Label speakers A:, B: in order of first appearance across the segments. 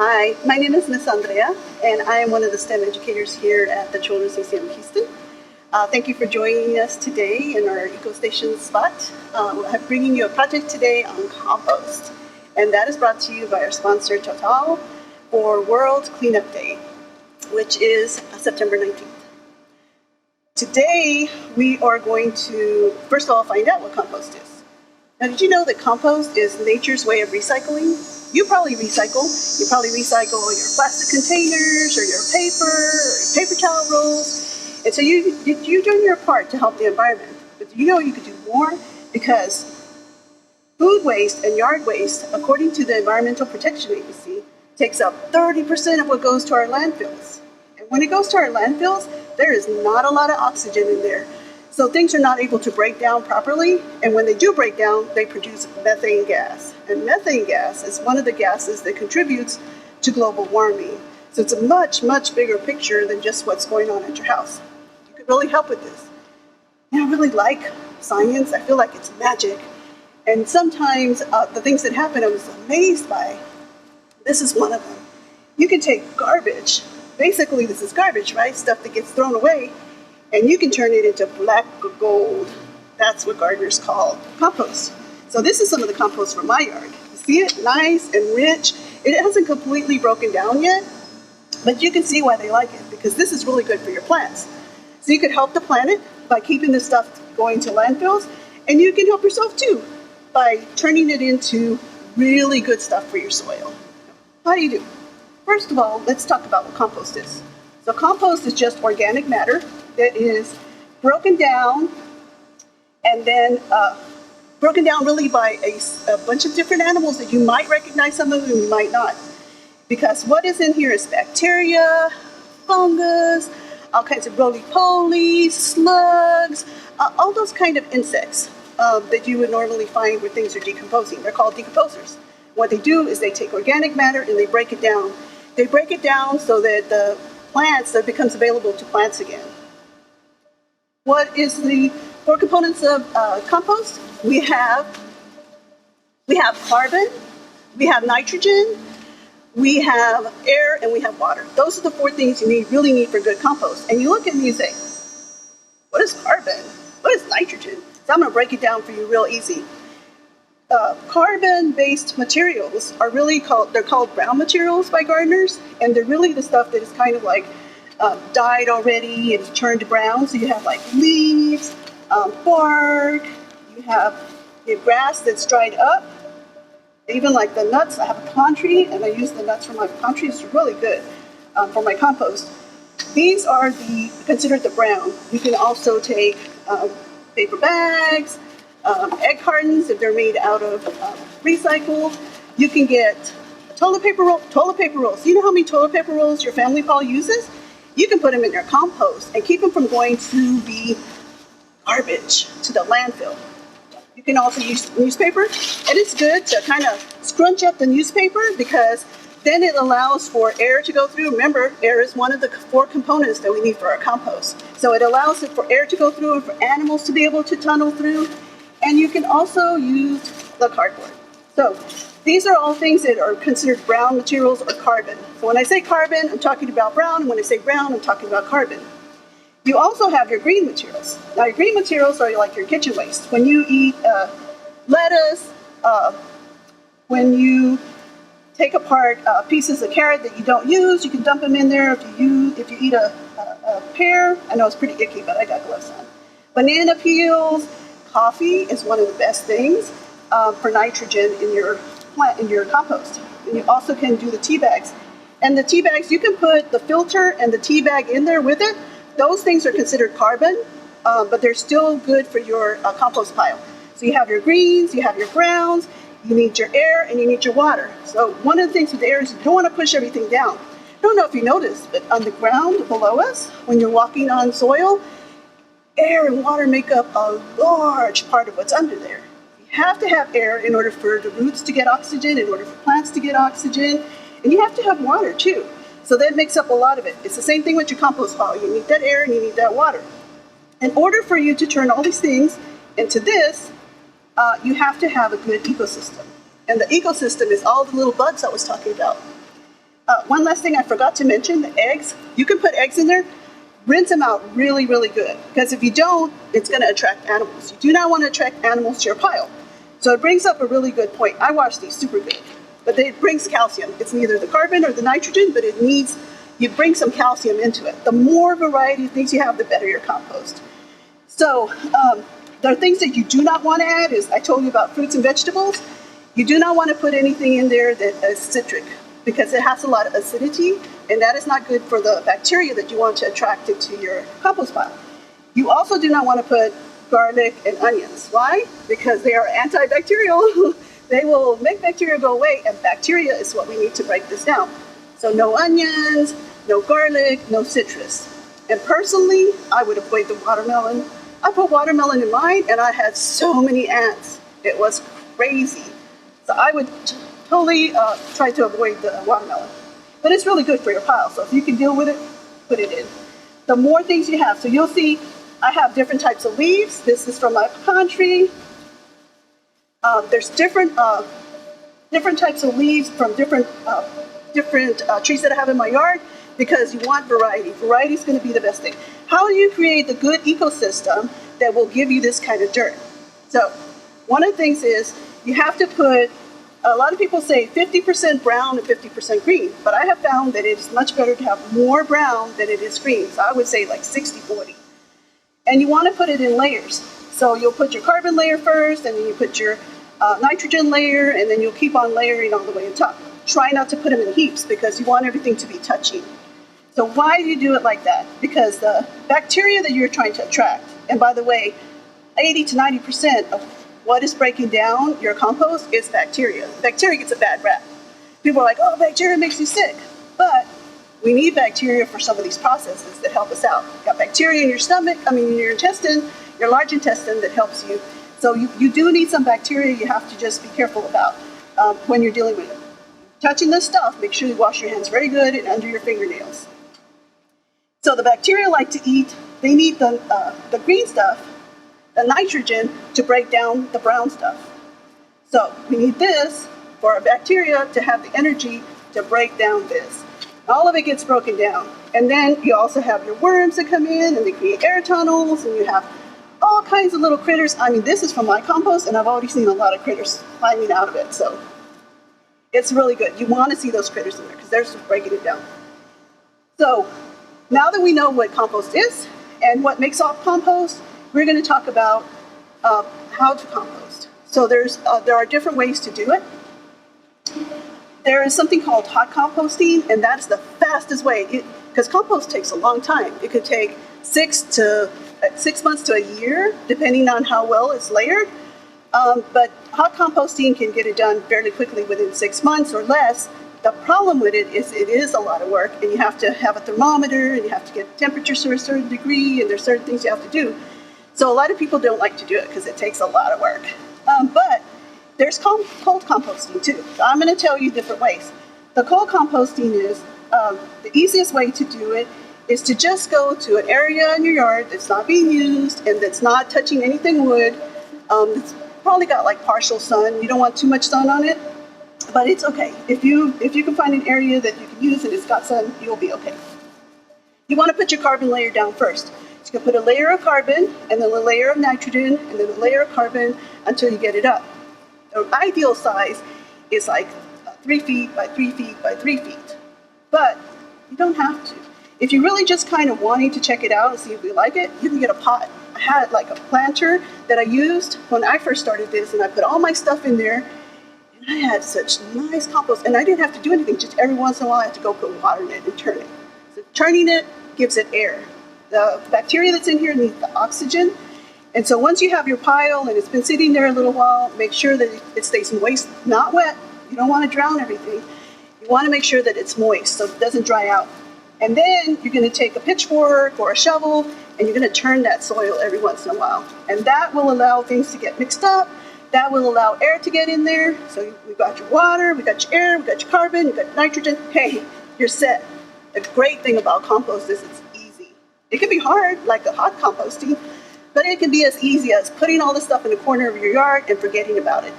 A: Hi, my name is Miss Andrea, and I am one of the STEM educators here at the Children's Museum of Houston. Thank you for joining us today in our EcoStation spot. I'm bringing you a project today on compost, and that is brought to you by our sponsor Total for World Cleanup Day, which is September 19th. Today, we are going to, first of all, find out what compost is. Now, did you know that compost is nature's way of recycling? You probably recycle. You probably recycle your plastic containers or your paper or your paper towel rolls. And so you're doing your part to help the environment. But do you know you could do more? Because food waste and yard waste, according to the Environmental Protection Agency, takes up 30% of what goes to our landfills. And when it goes to our landfills, there is not a lot of oxygen in there. So things are not able to break down properly, and when they do break down, they produce methane gas. And methane gas is one of the gases that contributes to global warming. So it's a much, much bigger picture than just what's going on at your house. You could really help with this. I really like science. I feel like it's magic. And sometimes the things that happen I was amazed by. This is one of them. You can take garbage. Basically, this is garbage, right? Stuff that gets thrown away. And you can turn it into black gold. That's what gardeners call compost. So this is some of the compost from my yard. You see it? Nice and rich. It hasn't completely broken down yet, but you can see why they like it, because this is really good for your plants. So you could help the planet by keeping this stuff going to landfills, and you can help yourself too by turning it into really good stuff for your soil. How do you do? First of all, let's talk about what compost is. So compost is just organic matter that is broken down and then broken down really by a bunch of different animals that you might recognize, some of them you might not. Because what is in here is bacteria, fungus, all kinds of roly-polies, slugs, all those kind of insects that you would normally find where things are decomposing. They're called decomposers. What they do is they take organic matter and they break it down. They break it down so that the plants, that becomes available to plants again. What is the four components of compost? We have carbon, we have nitrogen, we have air, and we have water. Those are the four things you really need for good compost. And you look at me and say, what is carbon? What is nitrogen? So I'm going to break it down for you real easy. Carbon-based materials are they're called brown materials by gardeners, and they're really the stuff that is kind of like died already and turned brown. So you have like leaves, bark, you have grass that's dried up, even like the nuts. I have a pecan tree, and I use the nuts from my pecan tree. It's really good for my compost. These are considered the brown. You can also take paper bags, egg cartons if they're made out of recycle. You can get toilet paper rolls. You know how many toilet paper rolls your family probably uses? You can put them in your compost and keep them from going to the garbage, to the landfill. You can also use newspaper, and it's good to kind of scrunch up the newspaper because then it allows for air to go through. Remember, air is one of the four components that we need for our compost. So it allows for air to go through and for animals to be able to tunnel through. And you can also use the cardboard. So these are all things that are considered brown materials or carbon. So when I say carbon, I'm talking about brown. And when I say brown, I'm talking about carbon. You also have your green materials. Now, your green materials are like your kitchen waste. When you eat lettuce, when you take apart pieces of carrot that you don't use, you can dump them in there. If you eat a pear, I know it's pretty icky, but I got gloves on. Banana peels, coffee is one of the best things for nitrogen in your plant, in your compost. And you also can do the tea bags. And the tea bags, you can put the filter and the tea bag in there with it. Those things are considered carbon, but they're still good for your compost pile. So you have your greens, you have your browns, you need your air, and you need your water. So one of the things with the air is you don't want to push everything down. I don't know if you noticed, but on the ground below us, when you're walking on soil, air and water make up a large part of what's under there. You have to have air in order for the roots to get oxygen, in order for plants to get oxygen, and you have to have water too. So that makes up a lot of it. It's the same thing with your compost pile. You need that air and you need that water. In order for you to turn all these things into this, you have to have a good ecosystem. And the ecosystem is all the little bugs I was talking about. One last thing I forgot to mention, the eggs. You can put eggs in there, rinse them out really, really good. Because if you don't, it's going to attract animals. You do not want to attract animals to your pile. So it brings up a really good point. I wash these super good, but it brings calcium. It's neither the carbon or the nitrogen, but you bring some calcium into it. The more variety of things you have, the better your compost. So there are things that you do not want to add, is I told you about fruits and vegetables. You do not want to put anything in there that is citric, because it has a lot of acidity, and that is not good for the bacteria that you want to attract into your compost pile. You also do not want to put garlic and onions. Why? Because they are antibacterial. They will make bacteria go away, and bacteria is what we need to break this down. So no onions, no garlic, no citrus. And personally, I would avoid the watermelon. I put watermelon in mine, and I had so many ants. It was crazy. So I would totally try to avoid the watermelon. But it's really good for your pile, so if you can deal with it, put it in. The more things you have, so you'll see I have different types of leaves. This is from my pecan tree. There's different types of leaves from different trees that I have in my yard, because you want variety. Variety is going to be the best thing. How do you create the good ecosystem that will give you this kind of dirt? So one of the things is you have to put, a lot of people say 50% brown and 50% green, but I have found that it's much better to have more brown than it is green. So I would say like 60-40. And you want to put it in layers. So you'll put your carbon layer first, and then you put your nitrogen layer, and then you'll keep on layering all the way on top. Try not to put them in heaps, because you want everything to be touching. So why do you do it like that? Because the bacteria that you're trying to attract, and by the way, 80 to 90% of what is breaking down your compost is bacteria. Bacteria gets a bad rap. People are like, oh, bacteria makes you sick. But we need bacteria for some of these processes that help us out. You've got bacteria in your stomach, in your intestine, your large intestine, that helps you. So you do need some bacteria you have to just be careful about when you're dealing with it. Touching this stuff, make sure you wash your hands very good and under your fingernails. So the bacteria like to eat, they need the green stuff, the nitrogen, to break down the brown stuff. So we need this for our bacteria to have the energy to break down this. All of it gets broken down. And then you also have your worms that come in, and they create air tunnels, and you have all kinds of little critters. This is from my compost, and I've already seen a lot of critters climbing out of it. So it's really good. You want to see those critters in there, because they're just breaking it down. So now that we know what compost is and what makes up compost, we're going to talk about how to compost. So there are different ways to do it. There is something called hot composting, and that's the fastest way, because compost takes a long time. It could take 6 months to a year, depending on how well it's layered. But hot composting can get it done fairly quickly, within 6 months or less. The problem with it is a lot of work, and you have to have a thermometer, and you have to get temperatures to a certain degree, and there's certain things you have to do. So a lot of people don't like to do it because it takes a lot of work. But there's cold composting too. So I'm going to tell you different ways. The cold composting is the easiest way to do it is to just go to an area in your yard that's not being used and that's not touching anything wood. It's probably got like partial sun. You don't want too much sun on it, but it's okay. If you can find an area that you can use and it's got sun, you'll be okay. You want to put your carbon layer down first. So you can put a layer of carbon, and then a layer of nitrogen, and then a layer of carbon until you get it up. The ideal size is like 3 feet by 3 feet by 3 feet. But you don't have to. If you're really just kind of wanting to check it out and see if you like it, you can get a pot. I had like a planter that I used when I first started this, and I put all my stuff in there, and I had such nice compost. And I didn't have to do anything. Just every once in a while, I had to go put water in it and turn it. So turning it gives it air. The bacteria that's in here needs the oxygen. And so once you have your pile and it's been sitting there a little while, make sure that it stays moist, not wet. You don't want to drown everything. You want to make sure that it's moist so it doesn't dry out. And then you're going to take a pitchfork or a shovel, and you're going to turn that soil every once in a while. And that will allow things to get mixed up. That will allow air to get in there. So we've got your water, we've got your air, we've got your carbon, you've got nitrogen. Hey, you're set. The great thing about compost is it's easy. It can be hard, like the hot composting, but it can be as easy as putting all this stuff in the corner of your yard and forgetting about it.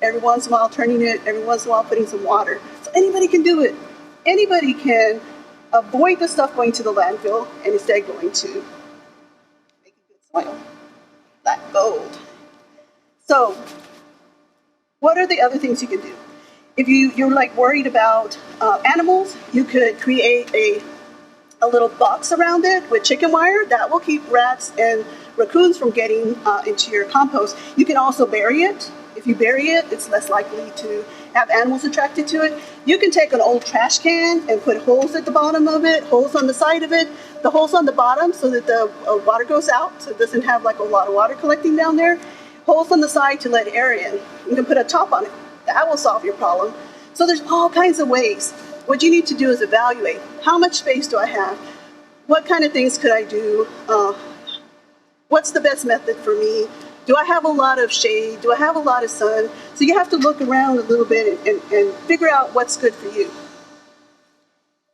A: Every once in a while turning it, every once in a while putting some water. So anybody can do it. anybody can avoid the stuff going to the landfill and instead going to making good soil, that gold. So what are the other things you can do? If you're like worried about animals, you could create a little box around it with chicken wire that will keep rats and raccoons from getting into your compost. You can also bury it. If you bury it, it's less likely to have animals attracted to it. You can take an old trash can and put holes at the bottom of it, holes on the side of it, the holes on the bottom so that the water goes out, so it doesn't have like a lot of water collecting down there. Holes on the side to let air in. You can put a top on it. That will solve your problem. So there's all kinds of ways. What you need to do is evaluate, how much space do I have? What kind of things could I do? What's the best method for me? Do I have a lot of shade? Do I have a lot of sun? So you have to look around a little bit and figure out what's good for you.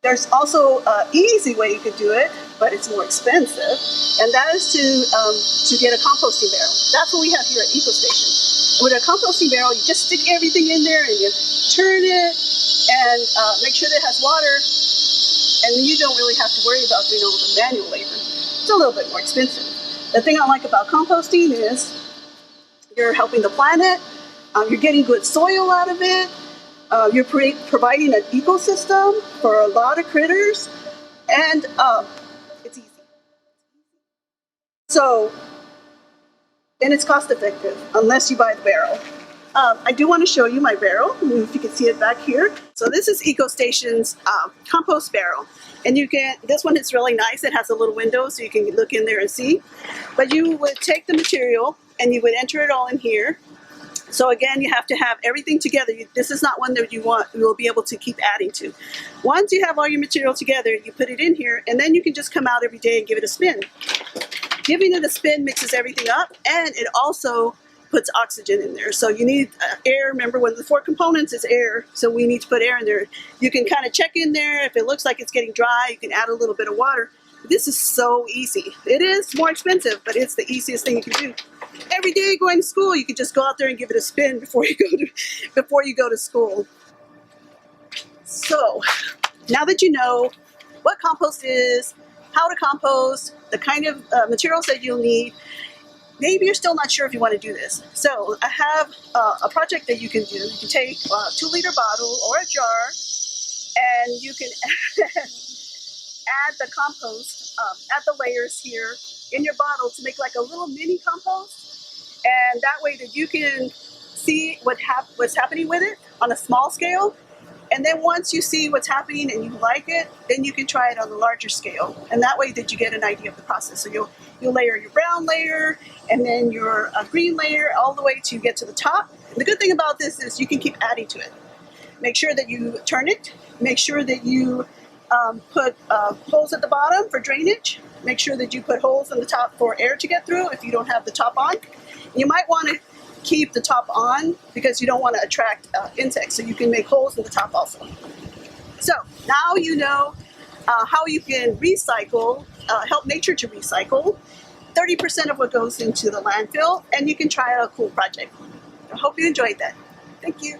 A: There's also an easy way you could do it, but it's more expensive, and that is to get a composting barrel. That's what we have here at EcoStation. With a composting barrel, you just stick everything in there and you turn it and make sure that it has water, and you don't really have to worry about doing all the manual labor. It's a little bit more expensive. The thing I like about composting is you're helping the planet, you're getting good soil out of it, you're providing an ecosystem for a lot of critters, and it's easy. So, and it's cost effective, unless you buy the barrel. I do want to show you my barrel, if you can see it back here. So this is EcoStation's compost barrel. And you can, this one is really nice. It has a little window so you can look in there and see. But you would take the material and you would enter it all in here. So again, you have to have everything together. This is not one that you will be able to keep adding to. Once you have all your material together, you put it in here, and then you can just come out every day and give it a spin. Giving it a spin mixes everything up, and it also puts oxygen in there. So you need air. Remember, one of the 4 components is air, so we need to put air in there. You can kind of check in there. If it looks like it's getting dry, you can add a little bit of water. This is so easy. It is more expensive, but it's the easiest thing you can do. Every day going to school, you can just go out there and give it a spin before you go to school. So now that you know what compost is, how to compost, the kind of materials that you'll need, maybe you're still not sure if you want to do this. So I have a project that you can do. You can take a 2-liter bottle or a jar, and you can add the compost, add the layers here in your bottle to make like a little mini compost. And that way that you can see what's happening with it on a small scale. And then once you see what's happening and you like it, then you can try it on the larger scale. And that way that you get an idea of the process. So you'll layer your brown layer and then your green layer all the way to get to the top. And the good thing about this is you can keep adding to it. Make sure that you turn it. Make sure that you put holes at the bottom for drainage. Make sure that you put holes in the top for air to get through if you don't have the top on. You might want to keep the top on because you don't want to attract insects, so you can make holes in the top also. So now you know how you can recycle, help nature to recycle 30% of what goes into the landfill, and you can try out a cool project. I hope you enjoyed that. Thank you.